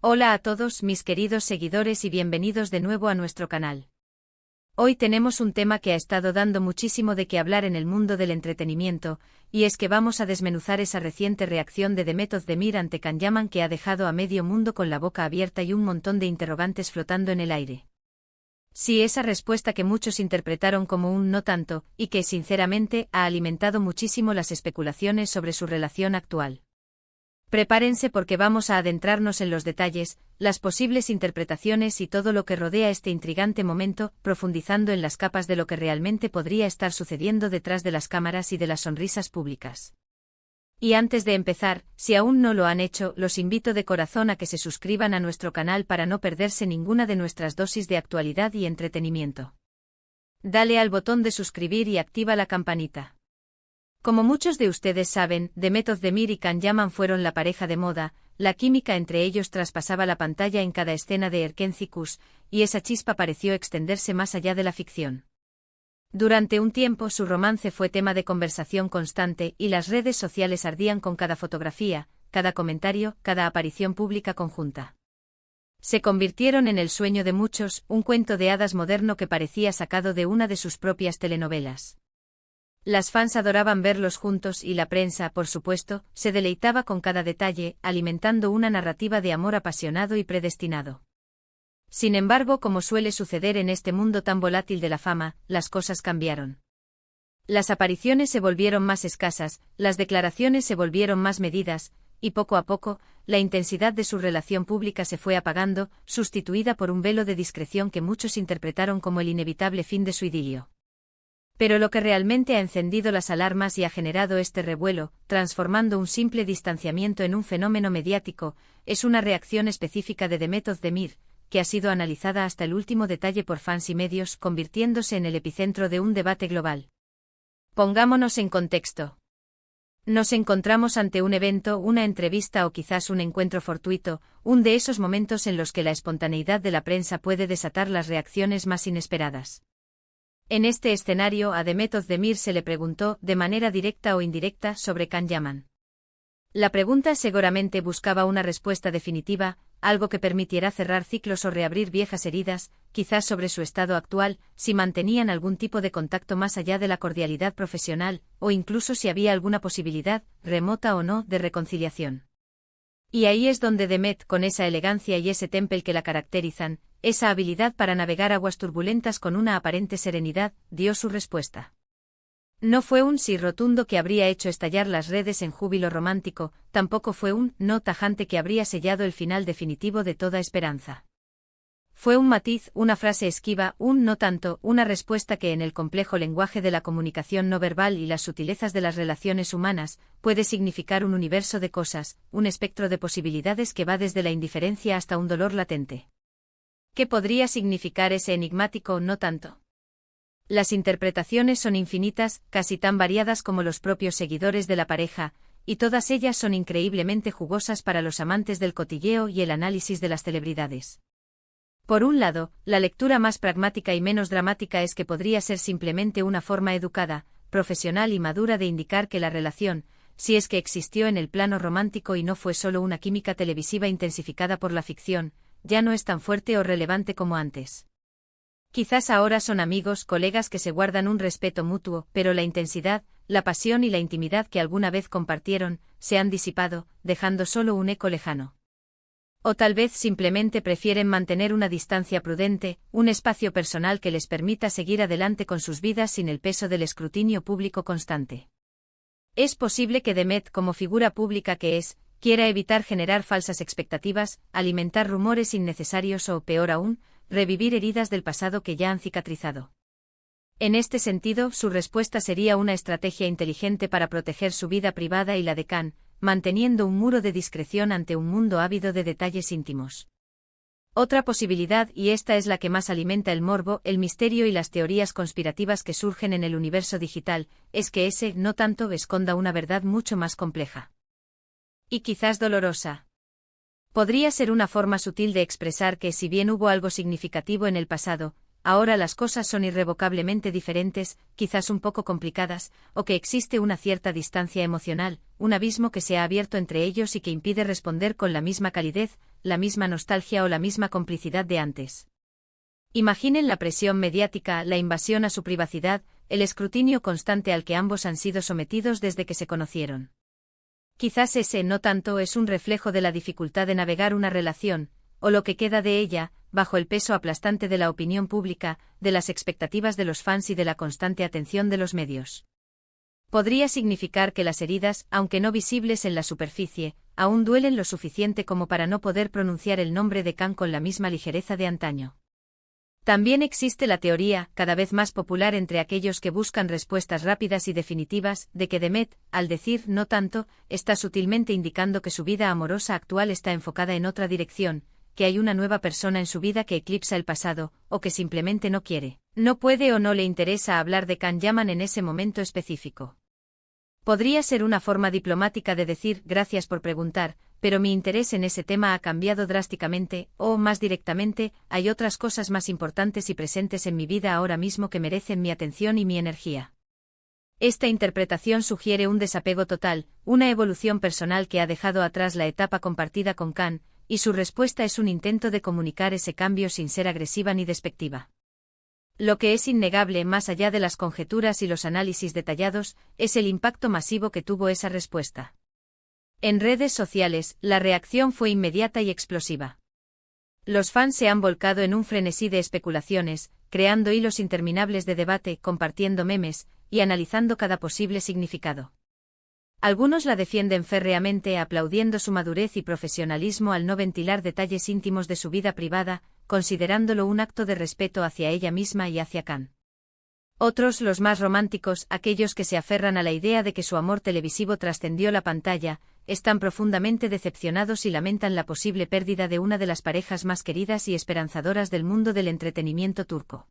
Hola a todos mis queridos seguidores y bienvenidos de nuevo a nuestro canal. Hoy tenemos un tema que ha estado dando muchísimo de qué hablar en el mundo del entretenimiento, y es que vamos a desmenuzar esa reciente reacción de Demet Özdemir ante Can Yaman que ha dejado a medio mundo con la boca abierta y un montón de interrogantes flotando en el aire. Sí, esa respuesta que muchos interpretaron como un no tanto, y que sinceramente ha alimentado muchísimo las especulaciones sobre su relación actual. Prepárense porque vamos a adentrarnos en los detalles, las posibles interpretaciones y todo lo que rodea este intrigante momento, profundizando en las capas de lo que realmente podría estar sucediendo detrás de las cámaras y de las sonrisas públicas. Y antes de empezar, si aún no lo han hecho, los invito de corazón a que se suscriban a nuestro canal para no perderse ninguna de nuestras dosis de actualidad y entretenimiento. Dale al botón de suscribir y activa la campanita. Como muchos de ustedes saben, Demet Özdemir y Can Yaman fueron la pareja de moda, la química entre ellos traspasaba la pantalla en cada escena de Erken Cikus, y esa chispa pareció extenderse más allá de la ficción. Durante un tiempo su romance fue tema de conversación constante y las redes sociales ardían con cada fotografía, cada comentario, cada aparición pública conjunta. Se convirtieron en el sueño de muchos, un cuento de hadas moderno que parecía sacado de una de sus propias telenovelas. Las fans adoraban verlos juntos y la prensa, por supuesto, se deleitaba con cada detalle, alimentando una narrativa de amor apasionado y predestinado. Sin embargo, como suele suceder en este mundo tan volátil de la fama, las cosas cambiaron. Las apariciones se volvieron más escasas, las declaraciones se volvieron más medidas, y poco a poco, la intensidad de su relación pública se fue apagando, sustituida por un velo de discreción que muchos interpretaron como el inevitable fin de su idilio. Pero lo que realmente ha encendido las alarmas y ha generado este revuelo, transformando un simple distanciamiento en un fenómeno mediático, es una reacción específica de Demet Özdemir, que ha sido analizada hasta el último detalle por fans y medios, convirtiéndose en el epicentro de un debate global. Pongámonos en contexto. Nos encontramos ante un evento, una entrevista o quizás un encuentro fortuito, un de esos momentos en los que la espontaneidad de la prensa puede desatar las reacciones más inesperadas. En este escenario a Demet Özdemir se le preguntó, de manera directa o indirecta, sobre Can Yaman. La pregunta seguramente buscaba una respuesta definitiva, algo que permitiera cerrar ciclos o reabrir viejas heridas, quizás sobre su estado actual, si mantenían algún tipo de contacto más allá de la cordialidad profesional, o incluso si había alguna posibilidad, remota o no, de reconciliación. Y ahí es donde Demet, con esa elegancia y ese temple que la caracterizan, esa habilidad para navegar aguas turbulentas con una aparente serenidad, dio su respuesta. No fue un sí rotundo que habría hecho estallar las redes en júbilo romántico, tampoco fue un no tajante que habría sellado el final definitivo de toda esperanza. Fue un matiz, una frase esquiva, un no tanto, una respuesta que en el complejo lenguaje de la comunicación no verbal y las sutilezas de las relaciones humanas, puede significar un universo de cosas, un espectro de posibilidades que va desde la indiferencia hasta un dolor latente. ¿Qué podría significar ese enigmático no tanto? Las interpretaciones son infinitas, casi tan variadas como los propios seguidores de la pareja, y todas ellas son increíblemente jugosas para los amantes del cotilleo y el análisis de las celebridades. Por un lado, la lectura más pragmática y menos dramática es que podría ser simplemente una forma educada, profesional y madura de indicar que la relación, si es que existió en el plano romántico y no fue solo una química televisiva intensificada por la ficción, ya no es tan fuerte o relevante como antes. Quizás ahora son amigos, colegas que se guardan un respeto mutuo, pero la intensidad, la pasión y la intimidad que alguna vez compartieron, se han disipado, dejando solo un eco lejano. O tal vez simplemente prefieren mantener una distancia prudente, un espacio personal que les permita seguir adelante con sus vidas sin el peso del escrutinio público constante. Es posible que Demet, como figura pública que es, quiera evitar generar falsas expectativas, alimentar rumores innecesarios o, peor aún, revivir heridas del pasado que ya han cicatrizado. En este sentido, su respuesta sería una estrategia inteligente para proteger su vida privada y la de Can, manteniendo un muro de discreción ante un mundo ávido de detalles íntimos. Otra posibilidad, y esta es la que más alimenta el morbo, el misterio y las teorías conspirativas que surgen en el universo digital, es que ese no tanto esconda una verdad mucho más compleja. Y quizás dolorosa. Podría ser una forma sutil de expresar que si bien hubo algo significativo en el pasado, ahora las cosas son irrevocablemente diferentes, quizás un poco complicadas, o que existe una cierta distancia emocional, un abismo que se ha abierto entre ellos y que impide responder con la misma calidez, la misma nostalgia o la misma complicidad de antes. Imaginen la presión mediática, la invasión a su privacidad, el escrutinio constante al que ambos han sido sometidos desde que se conocieron. Quizás ese no tanto es un reflejo de la dificultad de navegar una relación, o lo que queda de ella, bajo el peso aplastante de la opinión pública, de las expectativas de los fans y de la constante atención de los medios. Podría significar que las heridas, aunque no visibles en la superficie, aún duelen lo suficiente como para no poder pronunciar el nombre de Khan con la misma ligereza de antaño. También existe la teoría, cada vez más popular entre aquellos que buscan respuestas rápidas y definitivas, de que Demet, al decir no tanto, está sutilmente indicando que su vida amorosa actual está enfocada en otra dirección, que hay una nueva persona en su vida que eclipsa el pasado, o que simplemente no quiere, no puede o no le interesa hablar de Khan Yaman en ese momento específico. Podría ser una forma diplomática de decir gracias por preguntar, pero mi interés en ese tema ha cambiado drásticamente, o más directamente, hay otras cosas más importantes y presentes en mi vida ahora mismo que merecen mi atención y mi energía. Esta interpretación sugiere un desapego total, una evolución personal que ha dejado atrás la etapa compartida con Khan, y su respuesta es un intento de comunicar ese cambio sin ser agresiva ni despectiva. Lo que es innegable, más allá de las conjeturas y los análisis detallados, es el impacto masivo que tuvo esa respuesta. En redes sociales, la reacción fue inmediata y explosiva. Los fans se han volcado en un frenesí de especulaciones, creando hilos interminables de debate, compartiendo memes, y analizando cada posible significado. Algunos la defienden férreamente, aplaudiendo su madurez y profesionalismo al no ventilar detalles íntimos de su vida privada, considerándolo un acto de respeto hacia ella misma y hacia Khan. Otros, los más románticos, aquellos que se aferran a la idea de que su amor televisivo trascendió la pantalla, están profundamente decepcionados y lamentan la posible pérdida de una de las parejas más queridas y esperanzadoras del mundo del entretenimiento turco.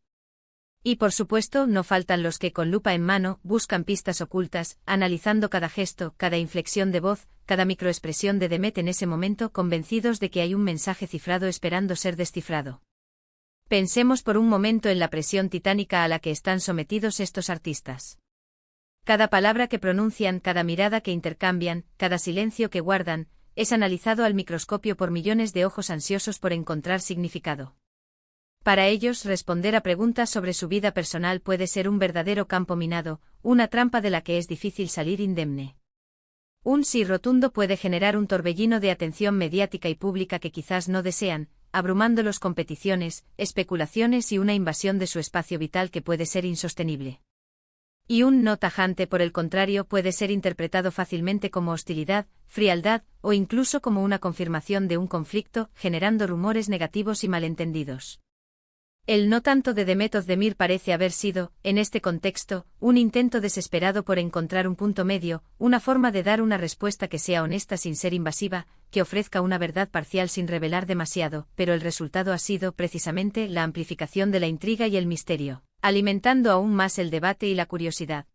Y por supuesto, no faltan los que, con lupa en mano, buscan pistas ocultas, analizando cada gesto, cada inflexión de voz, cada microexpresión de Demet en ese momento, convencidos de que hay un mensaje cifrado esperando ser descifrado. Pensemos por un momento en la presión titánica a la que están sometidos estos artistas. Cada palabra que pronuncian, cada mirada que intercambian, cada silencio que guardan, es analizado al microscopio por millones de ojos ansiosos por encontrar significado. Para ellos, responder a preguntas sobre su vida personal puede ser un verdadero campo minado, una trampa de la que es difícil salir indemne. Un sí rotundo puede generar un torbellino de atención mediática y pública que quizás no desean, abrumándolos con peticiones, especulaciones y una invasión de su espacio vital que puede ser insostenible. Y un no tajante, por el contrario, puede ser interpretado fácilmente como hostilidad, frialdad, o incluso como una confirmación de un conflicto, generando rumores negativos y malentendidos. El no tanto de Demet Özdemir parece haber sido, en este contexto, un intento desesperado por encontrar un punto medio, una forma de dar una respuesta que sea honesta sin ser invasiva, que ofrezca una verdad parcial sin revelar demasiado, pero el resultado ha sido, precisamente, la amplificación de la intriga y el misterio, alimentando aún más el debate y la curiosidad.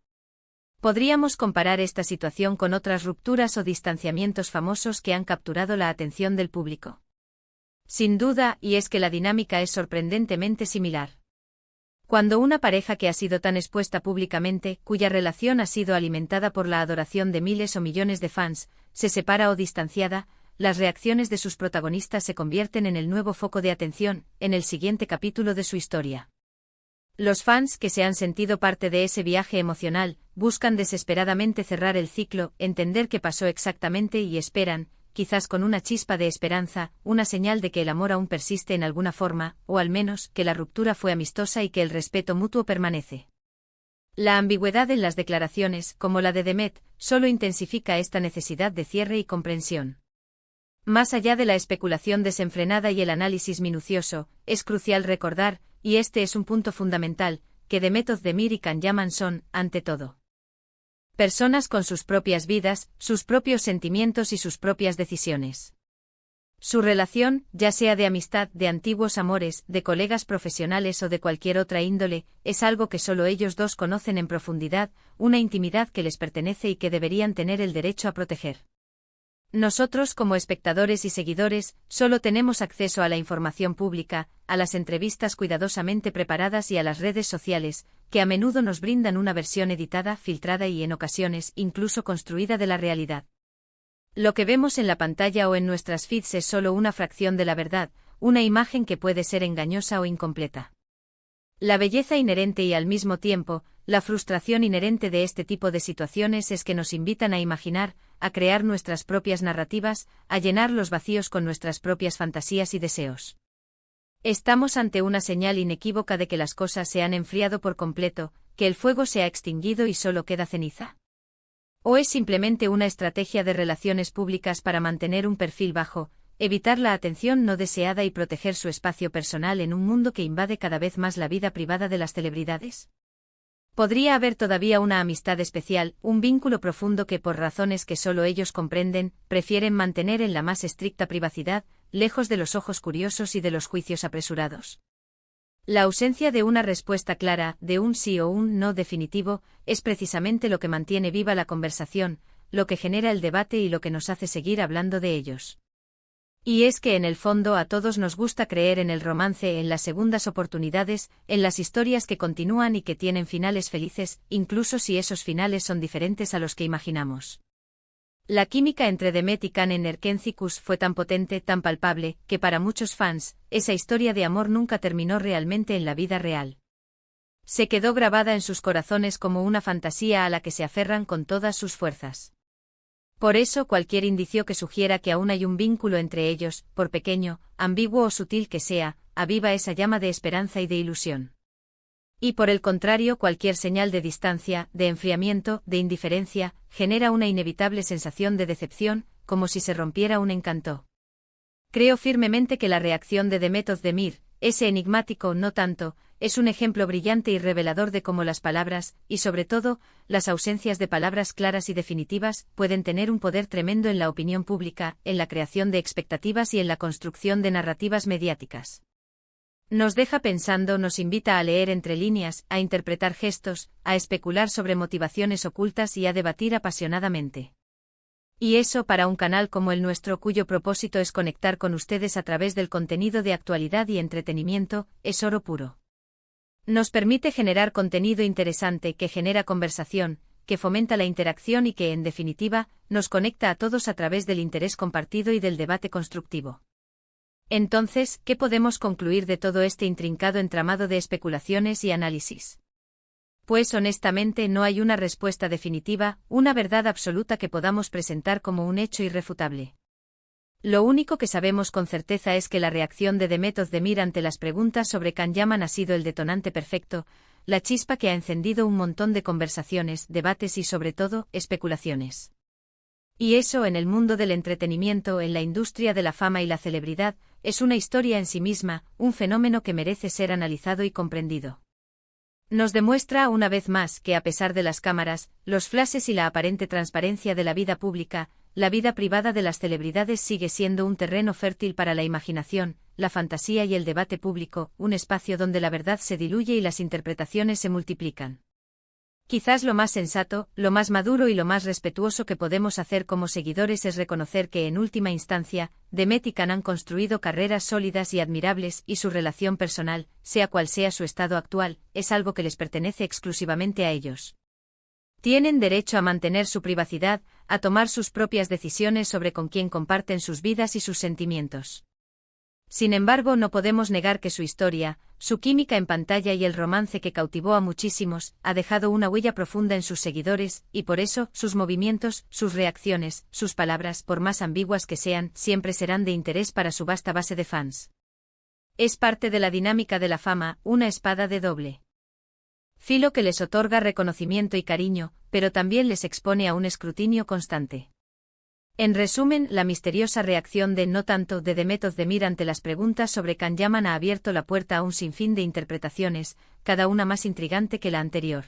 Podríamos comparar esta situación con otras rupturas o distanciamientos famosos que han capturado la atención del público. Sin duda, y es que la dinámica es sorprendentemente similar. Cuando una pareja que ha sido tan expuesta públicamente, cuya relación ha sido alimentada por la adoración de miles o millones de fans, se separa o distanciada, las reacciones de sus protagonistas se convierten en el nuevo foco de atención, en el siguiente capítulo de su historia. Los fans, que se han sentido parte de ese viaje emocional, buscan desesperadamente cerrar el ciclo, entender qué pasó exactamente y esperan, quizás con una chispa de esperanza, una señal de que el amor aún persiste en alguna forma, o al menos, que la ruptura fue amistosa y que el respeto mutuo permanece. La ambigüedad en las declaraciones, como la de Demet, solo intensifica esta necesidad de cierre y comprensión. Más allá de la especulación desenfrenada y el análisis minucioso, es crucial recordar, y este es un punto fundamental, que Demet Özdemir y Khan Yaman son, ante todo, personas con sus propias vidas, sus propios sentimientos y sus propias decisiones. Su relación, ya sea de amistad, de antiguos amores, de colegas profesionales o de cualquier otra índole, es algo que solo ellos dos conocen en profundidad, una intimidad que les pertenece y que deberían tener el derecho a proteger. Nosotros, como espectadores y seguidores, solo tenemos acceso a la información pública, a las entrevistas cuidadosamente preparadas y a las redes sociales, que a menudo nos brindan una versión editada, filtrada y en ocasiones incluso construida de la realidad. Lo que vemos en la pantalla o en nuestras feeds es solo una fracción de la verdad, una imagen que puede ser engañosa o incompleta. La belleza inherente y al mismo tiempo, la frustración inherente de este tipo de situaciones es que nos invitan a imaginar, a crear nuestras propias narrativas, a llenar los vacíos con nuestras propias fantasías y deseos. Estamos ante una señal inequívoca de que las cosas se han enfriado por completo, que el fuego se ha extinguido y solo queda ceniza. ¿O es simplemente una estrategia de relaciones públicas para mantener un perfil bajo, evitar la atención no deseada y proteger su espacio personal en un mundo que invade cada vez más la vida privada de las celebridades? Podría haber todavía una amistad especial, un vínculo profundo que por razones que solo ellos comprenden, prefieren mantener en la más estricta privacidad, lejos de los ojos curiosos y de los juicios apresurados. La ausencia de una respuesta clara, de un sí o un no definitivo, es precisamente lo que mantiene viva la conversación, lo que genera el debate y lo que nos hace seguir hablando de ellos. Y es que en el fondo a todos nos gusta creer en el romance, en las segundas oportunidades, en las historias que continúan y que tienen finales felices, incluso si esos finales son diferentes a los que imaginamos. La química entre Demet y Kanen Erkencikus fue tan potente, tan palpable, que para muchos fans, esa historia de amor nunca terminó realmente en la vida real. Se quedó grabada en sus corazones como una fantasía a la que se aferran con todas sus fuerzas. Por eso cualquier indicio que sugiera que aún hay un vínculo entre ellos, por pequeño, ambiguo o sutil que sea, aviva esa llama de esperanza y de ilusión. Y por el contrario, cualquier señal de distancia, de enfriamiento, de indiferencia, genera una inevitable sensación de decepción, como si se rompiera un encanto. Creo firmemente que la reacción de Demet Özdemir, ese enigmático no tanto, es un ejemplo brillante y revelador de cómo las palabras, y sobre todo, las ausencias de palabras claras y definitivas, pueden tener un poder tremendo en la opinión pública, en la creación de expectativas y en la construcción de narrativas mediáticas. Nos deja pensando, nos invita a leer entre líneas, a interpretar gestos, a especular sobre motivaciones ocultas y a debatir apasionadamente. Y eso para un canal como el nuestro, cuyo propósito es conectar con ustedes a través del contenido de actualidad y entretenimiento, es oro puro. Nos permite generar contenido interesante que genera conversación, que fomenta la interacción y que, en definitiva, nos conecta a todos a través del interés compartido y del debate constructivo. Entonces, ¿qué podemos concluir de todo este intrincado entramado de especulaciones y análisis? Pues honestamente no hay una respuesta definitiva, una verdad absoluta que podamos presentar como un hecho irrefutable. Lo único que sabemos con certeza es que la reacción de Demet Özdemir ante las preguntas sobre Can Yaman ha sido el detonante perfecto, la chispa que ha encendido un montón de conversaciones, debates y sobre todo, especulaciones. Y eso en el mundo del entretenimiento, en la industria de la fama y la celebridad, es una historia en sí misma, un fenómeno que merece ser analizado y comprendido. Nos demuestra una vez más que a pesar de las cámaras, los flashes y la aparente transparencia de la vida pública, la vida privada de las celebridades sigue siendo un terreno fértil para la imaginación, la fantasía y el debate público, un espacio donde la verdad se diluye y las interpretaciones se multiplican. Quizás lo más sensato, lo más maduro y lo más respetuoso que podemos hacer como seguidores es reconocer que en última instancia, Demet y Can han construido carreras sólidas y admirables y su relación personal, sea cual sea su estado actual, es algo que les pertenece exclusivamente a ellos. Tienen derecho a mantener su privacidad, a tomar sus propias decisiones sobre con quién comparten sus vidas y sus sentimientos. Sin embargo, no podemos negar que su historia, su química en pantalla y el romance que cautivó a muchísimos, ha dejado una huella profunda en sus seguidores, y por eso, sus movimientos, sus reacciones, sus palabras, por más ambiguas que sean, siempre serán de interés para su vasta base de fans. Es parte de la dinámica de la fama, una espada de doble filo que les otorga reconocimiento y cariño, pero también les expone a un escrutinio constante. En resumen, la misteriosa reacción de no tanto de Demet Özdemir ante las preguntas sobre Can Yaman ha abierto la puerta a un sinfín de interpretaciones, cada una más intrigante que la anterior.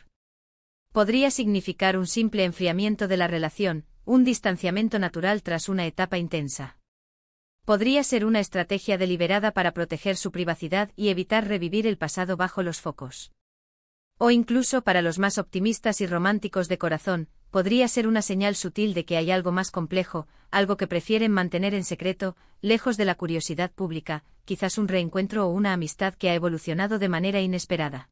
Podría significar un simple enfriamiento de la relación, un distanciamiento natural tras una etapa intensa. Podría ser una estrategia deliberada para proteger su privacidad y evitar revivir el pasado bajo los focos. O incluso para los más optimistas y románticos de corazón, podría ser una señal sutil de que hay algo más complejo, algo que prefieren mantener en secreto, lejos de la curiosidad pública, quizás un reencuentro o una amistad que ha evolucionado de manera inesperada.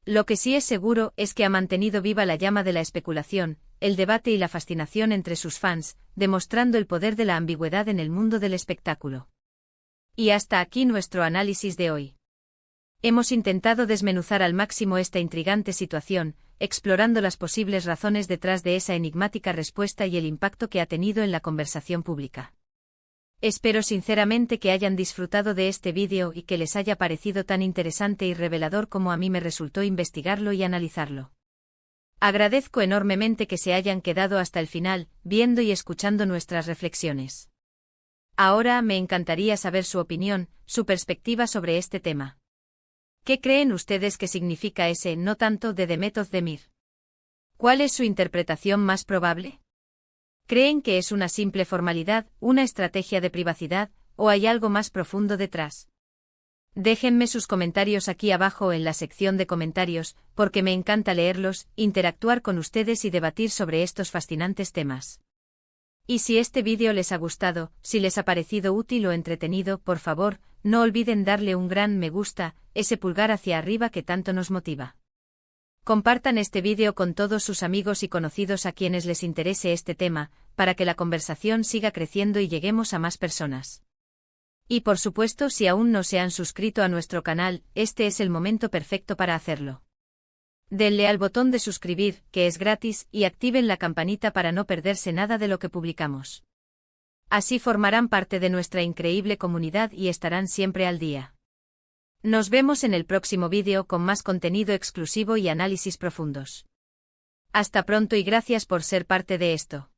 Lo que sí es seguro es que ha mantenido viva la llama de la especulación, el debate y la fascinación entre sus fans, demostrando el poder de la ambigüedad en el mundo del espectáculo. Y hasta aquí nuestro análisis de hoy. Hemos intentado desmenuzar al máximo esta intrigante situación, explorando las posibles razones detrás de esa enigmática respuesta y el impacto que ha tenido en la conversación pública. Espero sinceramente que hayan disfrutado de este vídeo y que les haya parecido tan interesante y revelador como a mí me resultó investigarlo y analizarlo. Agradezco enormemente que se hayan quedado hasta el final, viendo y escuchando nuestras reflexiones. Ahora me encantaría saber su opinión, su perspectiva sobre este tema. ¿Qué creen ustedes que significa ese no tanto de Demet Özdemir? ¿Cuál es su interpretación más probable? ¿Creen que es una simple formalidad, una estrategia de privacidad, o hay algo más profundo detrás? Déjenme sus comentarios aquí abajo en la sección de comentarios, porque me encanta leerlos, interactuar con ustedes y debatir sobre estos fascinantes temas. Y si este vídeo les ha gustado, si les ha parecido útil o entretenido, por favor, no olviden darle un gran me gusta, ese pulgar hacia arriba que tanto nos motiva. Compartan este vídeo con todos sus amigos y conocidos a quienes les interese este tema, para que la conversación siga creciendo y lleguemos a más personas. Y por supuesto, si aún no se han suscrito a nuestro canal, este es el momento perfecto para hacerlo. Denle al botón de suscribir, que es gratis, y activen la campanita para no perderse nada de lo que publicamos. Así formarán parte de nuestra increíble comunidad y estarán siempre al día. Nos vemos en el próximo vídeo con más contenido exclusivo y análisis profundos. Hasta pronto y gracias por ser parte de esto.